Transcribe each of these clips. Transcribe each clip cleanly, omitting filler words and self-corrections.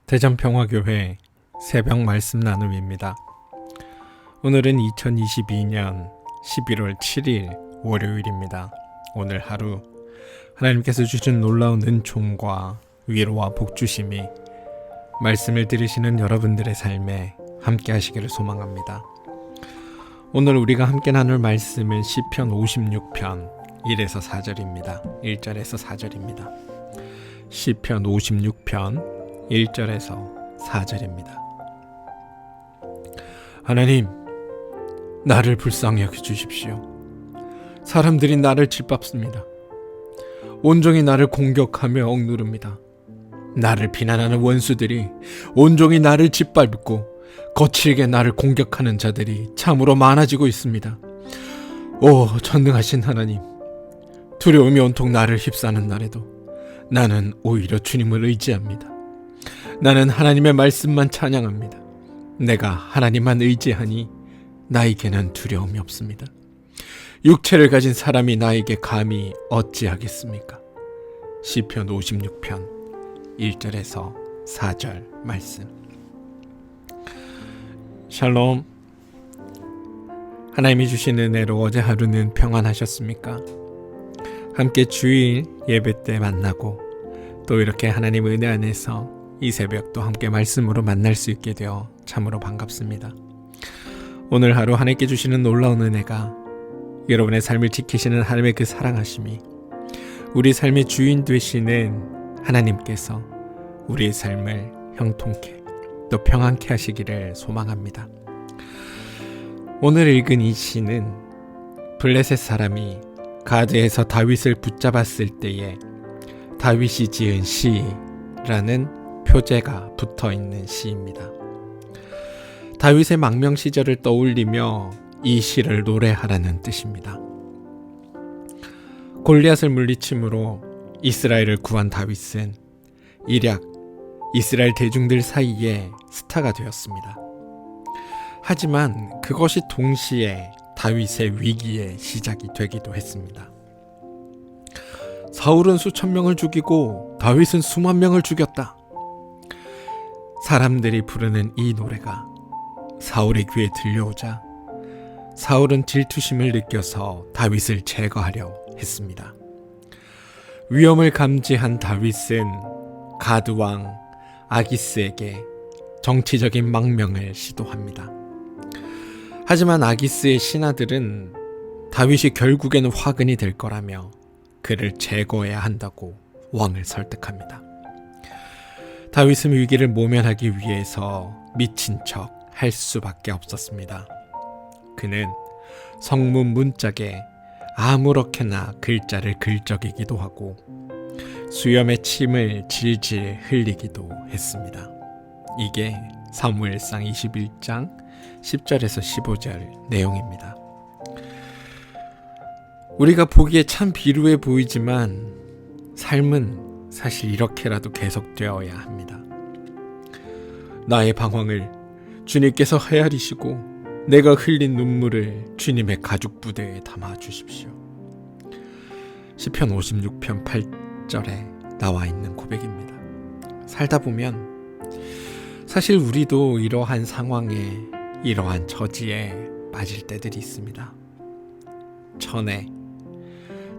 대전평화교회 새벽 말씀 나눔입니다. 오늘은 2022년 11월 7일 월요일입니다. 오늘 하루 하나님께서 주신 놀라운 은총과 위로와 복주심이 말씀을 들으시는 여러분들의 삶에 함께 하시기를 소망합니다. 오늘 우리가 함께 나눌 말씀은 시편 56편 1에서 4절입니다. 1절에서 4절입니다. 시편 56편 1절에서 4절입니다. 하나님, 나를 불쌍히 여겨주십시오. 사람들이 나를 짓밟습니다. 온종일 나를 공격하며 억누릅니다. 나를 비난하는 원수들이 온종일 나를 짓밟고 거칠게 나를 공격하는 자들이 참으로 많아지고 있습니다. 오, 전능하신 하나님, 두려움이 온통 나를 휩싸는 날에도 나는 오히려 주님을 의지합니다. 나는 하나님의 말씀만 찬양합니다. 내가 하나님만 의지하니 나에게는 두려움이 없습니다. 육체를 가진 사람이 나에게 감히 어찌하겠습니까? 시편 56편 1절에서 4절 말씀. 샬롬. 하나님이 주신 은혜로 어제 하루는 평안하셨습니까? 함께 주일 예배 때 만나고 또 이렇게 하나님 은혜 안에서 이 새벽도 함께 말씀으로 만날 수 있게 되어 참으로 반갑습니다. 오늘 하루 하나님께 주시는 놀라운 은혜가 여러분의 삶을 지키시는 하나님의 그 사랑하심이 우리 삶의 주인 되시는 하나님께서 우리의 삶을 형통케 또 평안케 하시기를 소망합니다. 오늘 읽은 이 시는 블레셋 사람이 가드에서 다윗을 붙잡았을 때에 다윗이 지은 시라는 표제가 붙어있는 시입니다. 다윗의 망명 시절을 떠올리며 이 시를 노래하라는 뜻입니다. 골리앗을 물리침으로 이스라엘을 구한 다윗은 일약 이스라엘 대중들 사이에 스타가 되었습니다. 하지만 그것이 동시에 다윗의 위기의 시작이 되기도 했습니다. 사울은 수천 명을 죽이고 다윗은 수만 명을 죽였다. 사람들이 부르는 이 노래가 사울의 귀에 들려오자 사울은 질투심을 느껴서 다윗을 제거하려 했습니다. 위험을 감지한 다윗은 가드 왕 아기스에게 정치적인 망명을 시도합니다. 하지만 아기스의 신하들은 다윗이 결국에는 화근이 될 거라며 그를 제거해야 한다고 왕을 설득합니다. 다윗은 위기를 모면하기 위해서 미친 척 할 수밖에 없었습니다. 그는 성문 문짝에 아무렇게나 글자를 글적이기도 하고 수염에 침을 질질 흘리기도 했습니다. 이게 사무엘상 21장 10절에서 15절 내용입니다. 우리가 보기에 참 비루해 보이지만 삶은 사실 이렇게라도 계속되어야 합니다. 나의 방황을 주님께서 헤아리시고 내가 흘린 눈물을 주님의 가죽 부대에 담아 주십시오. 시편 56편 8절에 나와 있는 고백입니다. 살다 보면 사실 우리도 이러한 상황에 이러한 처지에 빠질 때들이 있습니다. 전에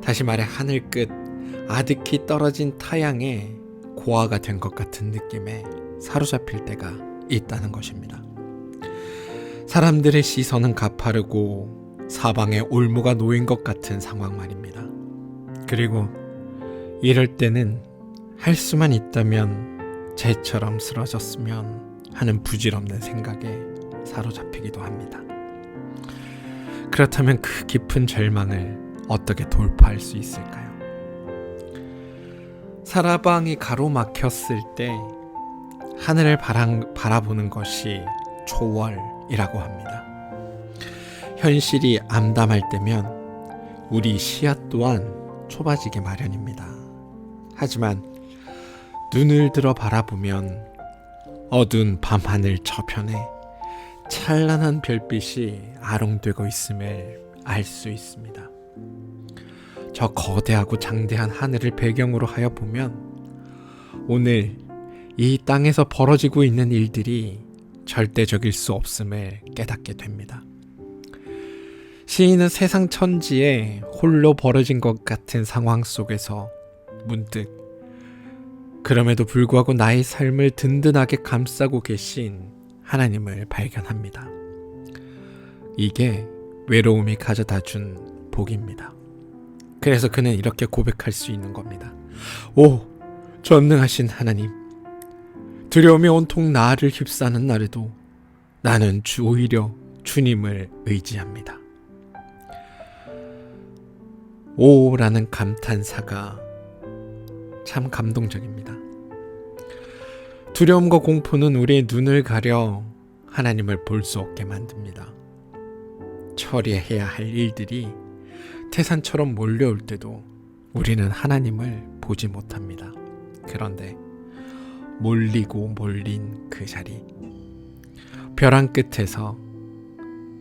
다시 말해 하늘 끝 아득히 떨어진 타양에 고아가 된 것 같은 느낌에 사로잡힐 때가 있다는 것입니다. 사람들의 시선은 가파르고 사방에 올무가 놓인 것 같은 상황 말입니다. 그리고 이럴 때는 할 수만 있다면 쟤처럼 쓰러졌으면 하는 부질없는 생각에 사로잡히기도 합니다. 그렇다면 그 깊은 절망을 어떻게 돌파할 수 있을까요? 사방이 가로막혔을 때 하늘을 바라보는 것이 초월이라고 합니다. 현실이 암담할 때면 우리 시야 또한 좁아지기 마련입니다. 하지만 눈을 들어 바라보면 어두운 밤하늘 저편에 찬란한 별빛이 아롱되고 있음을 알 수 있습니다. 저 거대하고 장대한 하늘을 배경으로 하여 보면 오늘 이 땅에서 벌어지고 있는 일들이 절대적일 수 없음을 깨닫게 됩니다. 시인은 세상 천지에 홀로 벌어진 것 같은 상황 속에서 문득 그럼에도 불구하고 나의 삶을 든든하게 감싸고 계신 하나님을 발견합니다. 이게 외로움이 가져다 준 복입니다. 그래서 그는 이렇게 고백할 수 있는 겁니다. 오, 전능하신 하나님, 두려움이 온통 나를 휩싸는 날에도 나는 오히려 주님을 의지합니다. 오라는 감탄사가 참 감동적입니다. 두려움과 공포는 우리의 눈을 가려 하나님을 볼 수 없게 만듭니다. 처리해야 할 일들이 태산처럼 몰려올 때도 우리는 하나님을 보지 못합니다. 그런데 몰리고 몰린 그 자리, 벼랑 끝에서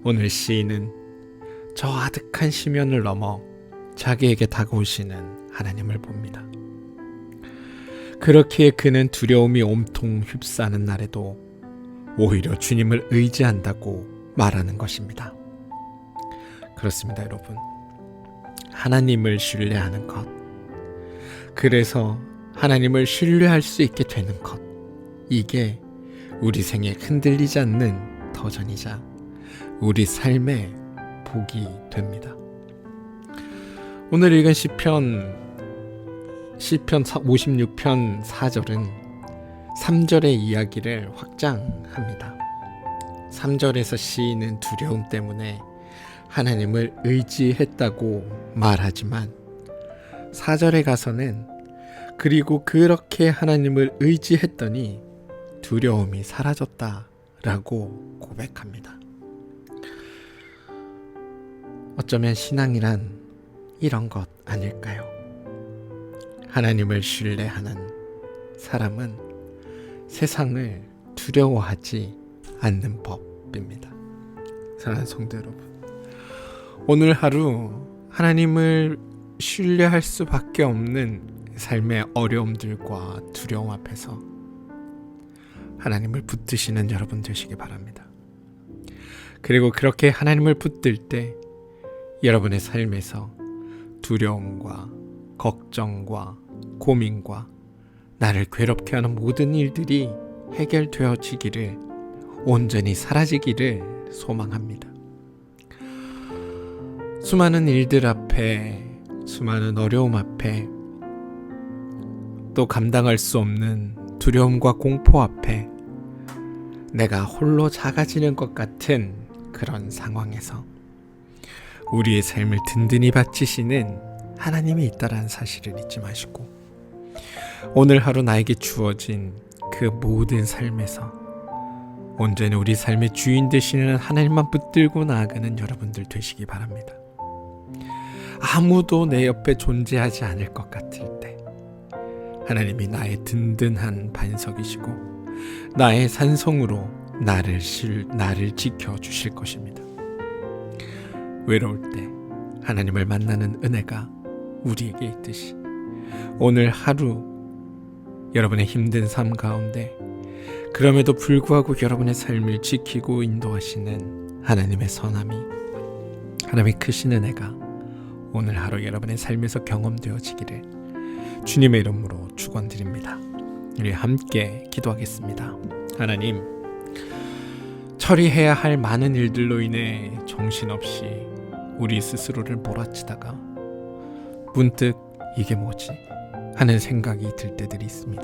오늘 시인은 저 아득한 심연을 넘어 자기에게 다가오시는 하나님을 봅니다. 그렇기에 그는 두려움이 온통 휩싸는 날에도 오히려 주님을 의지한다고 말하는 것입니다. 그렇습니다, 여러분. 하나님을 신뢰하는 것, 그래서 하나님을 신뢰할 수 있게 되는 것, 이게 우리 생에 흔들리지 않는 터전이자 우리 삶의 복이 됩니다. 오늘 읽은 시편 56편 4절은 3절의 이야기를 확장합니다. 3절에서 시인은 두려움 때문에 하나님을 의지했다고 말하지만 4절에 가서는 그리고 그렇게 하나님을 의지했더니 두려움이 사라졌다라고 고백합니다. 어쩌면 신앙이란 이런 것 아닐까요? 하나님을 신뢰하는 사람은 세상을 두려워하지 않는 법입니다. 사랑하는 성도 여러분, 오늘 하루 하나님을 신뢰할 수밖에 없는 삶의 어려움들과 두려움 앞에서 하나님을 붙드시는 여러분 되시기 바랍니다. 그리고 그렇게 하나님을 붙들 때 여러분의 삶에서 두려움과 걱정과 고민과 나를 괴롭게 하는 모든 일들이 해결되어지기를, 온전히 사라지기를 소망합니다. 수많은 일들 앞에, 수많은 어려움 앞에, 또 감당할 수 없는 두려움과 공포 앞에 내가 홀로 작아지는 것 같은 그런 상황에서 우리의 삶을 든든히 바치시는 하나님이 있다라는 사실을 잊지 마시고, 오늘 하루 나에게 주어진 그 모든 삶에서 온전히 우리 삶의 주인 되시는 하나님만 붙들고 나아가는 여러분들 되시기 바랍니다. 아무도 내 옆에 존재하지 않을 것 같을 때 하나님이 나의 든든한 반석이시고 나의 산성으로 나를 지켜주실 것입니다. 외로울 때 하나님을 만나는 은혜가 우리에게 있듯이 오늘 하루 여러분의 힘든 삶 가운데 그럼에도 불구하고 여러분의 삶을 지키고 인도하시는 하나님의 선함이, 하나님의 크신 은혜가 오늘 하루 여러분의 삶에서 경험되어지기를 주님의 이름으로 축원드립니다. 우리 함께 기도하겠습니다. 하나님, 처리해야 할 많은 일들로 인해 정신없이 우리 스스로를 몰아치다가 문득 이게 뭐지? 하는 생각이 들 때들이 있습니다.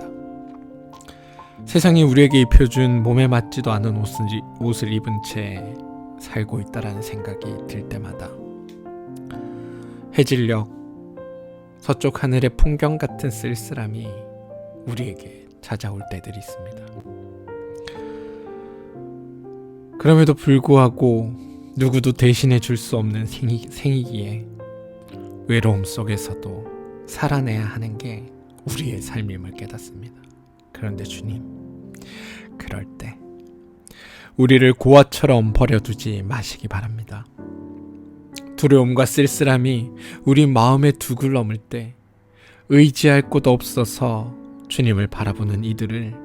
세상이 우리에게 입혀준 몸에 맞지도 않은 옷을 입은 채 살고 있다라는 생각이 들 때마다 해질녘 서쪽 하늘의 풍경 같은 쓸쓸함이 우리에게 찾아올 때들이 있습니다. 그럼에도 불구하고 누구도 대신해 줄 수 없는 생이기에 외로움 속에서도 살아내야 하는 게 우리의 삶임을 깨닫습니다. 그런데 주님, 그럴 때 우리를 고아처럼 버려두지 마시기 바랍니다. 두려움과 쓸쓸함이 우리 마음에 두글 넘을 때 의지할 곳 없어서 주님을 바라보는 이들을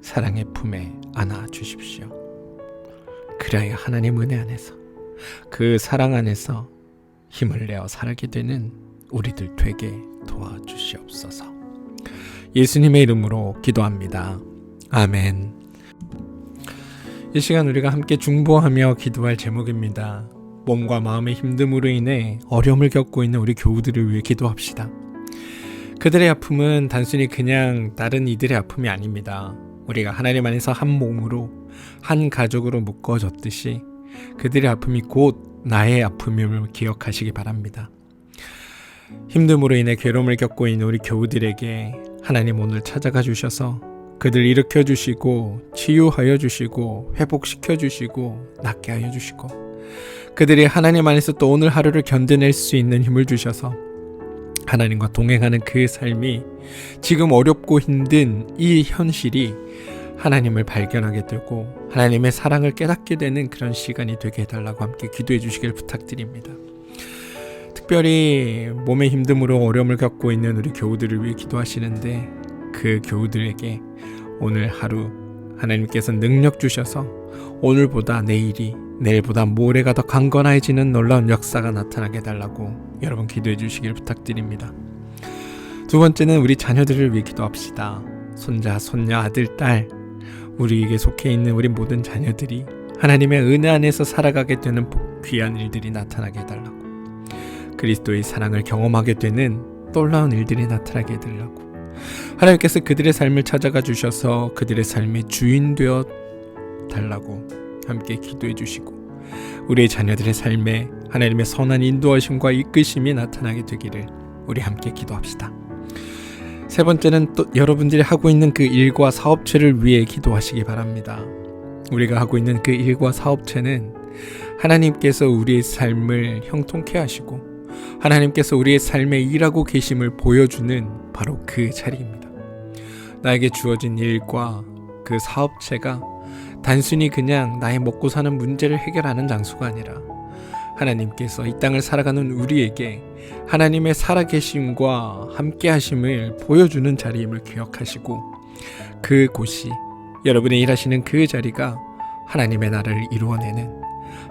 사랑의 품에 안아 주십시오. 그래야 하나님 은혜 안에서 그 사랑 안에서 힘을 내어 살게 되는 우리들 되게 도와주시옵소서. 예수님의 이름으로 기도합니다. 아멘. 이 시간 우리가 함께 중보하며 기도할 제목입니다. 몸과 마음의 힘듦으로 인해 어려움을 겪고 있는 우리 교우들을 위해 기도합시다. 그들의 아픔은 단순히 그냥 다른 이들의 아픔이 아닙니다. 우리가 하나님 안에서 한 몸으로 한 가족으로 묶어졌듯이 그들의 아픔이 곧 나의 아픔임을 기억하시기 바랍니다. 힘듦으로 인해 괴로움을 겪고 있는 우리 교우들에게 하나님 오늘 찾아가 주셔서 그들 일으켜 주시고 치유하여 주시고 회복시켜 주시고 낫게 하여 주시고 그들이 하나님 안에서 또 오늘 하루를 견뎌낼 수 있는 힘을 주셔서 하나님과 동행하는 그 삶이 지금 어렵고 힘든 이 현실이 하나님을 발견하게 되고 하나님의 사랑을 깨닫게 되는 그런 시간이 되게 해달라고 함께 기도해 주시길 부탁드립니다. 특별히 몸의 힘듦으로 어려움을 겪고 있는 우리 교우들을 위해 기도하시는데 그 교우들에게 오늘 하루 하나님께서 능력 주셔서 오늘보다 내일이 내일보다 모레가 더 강건해지는 놀라운 역사가 나타나게 해달라고 여러분 기도해 주시길 부탁드립니다. 두 번째는 우리 자녀들을 위해 기도합시다. 손자, 손녀, 아들, 딸 우리에게 속해 있는 우리 모든 자녀들이 하나님의 은혜 안에서 살아가게 되는 귀한 일들이 나타나게 해달라고 그리스도의 사랑을 경험하게 되는 놀라운 일들이 나타나게 해달라고 하나님께서 그들의 삶을 찾아가 주셔서 그들의 삶의 주인 되어 달라고 함께 기도해 주시고 우리의 자녀들의 삶에 하나님의 선한 인도하심과 이끄심이 나타나게 되기를 우리 함께 기도합시다. 세 번째는 또 여러분들이 하고 있는 그 일과 사업체를 위해 기도하시기 바랍니다. 우리가 하고 있는 그 일과 사업체는 하나님께서 우리의 삶을 형통케 하시고 하나님께서 우리의 삶에 일하고 계심을 보여주는 바로 그 자리입니다. 나에게 주어진 일과 그 사업체가 단순히 그냥 나의 먹고 사는 문제를 해결하는 장소가 아니라 하나님께서 이 땅을 살아가는 우리에게 하나님의 살아계심과 함께하심을 보여주는 자리임을 기억하시고 그곳이 여러분이 일하시는 그 자리가 하나님의 나라를 이루어내는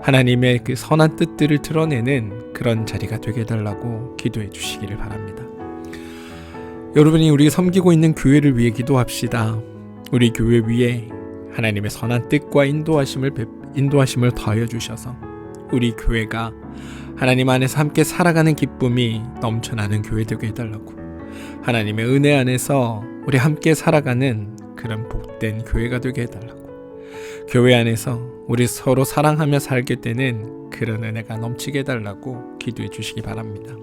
하나님의 그 선한 뜻들을 드러내는 그런 자리가 되게 해달라고 기도해 주시기를 바랍니다. 여러분이 우리가 섬기고 있는 교회를 위해 기도합시다. 우리 교회 위에 하나님의 선한 뜻과 인도하심을 더하여 주셔서 우리 교회가 하나님 안에서 함께 살아가는 기쁨이 넘쳐나는 교회 되게 해달라고 하나님의 은혜 안에서 우리 함께 살아가는 그런 복된 교회가 되게 해달라고 교회 안에서 우리 서로 사랑하며 살게 되는 그런 은혜가 넘치게 해달라고 기도해 주시기 바랍니다.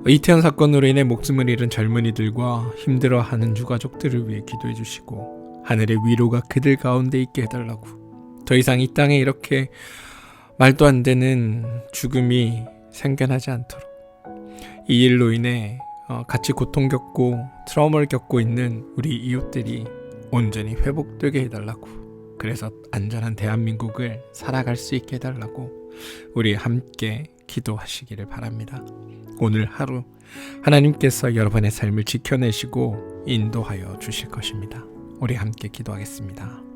이태원 사건으로 인해 목숨을 잃은 젊은이들과 힘들어하는 유가족들을 위해 기도해 주시고 하늘의 위로가 그들 가운데 있게 해달라고 더 이상 이 땅에 이렇게 말도 안 되는 죽음이 생겨나지 않도록 이 일로 인해 같이 고통 겪고 트라우마를 겪고 있는 우리 이웃들이 온전히 회복되게 해달라고 그래서 안전한 대한민국을 살아갈 수 있게 해달라고 우리 함께 기도하시기를 바랍니다. 오늘 하루 하나님께서 여러분의 삶을 지켜내시고 인도하여 주실 것입니다. 우리 함께 기도하겠습니다.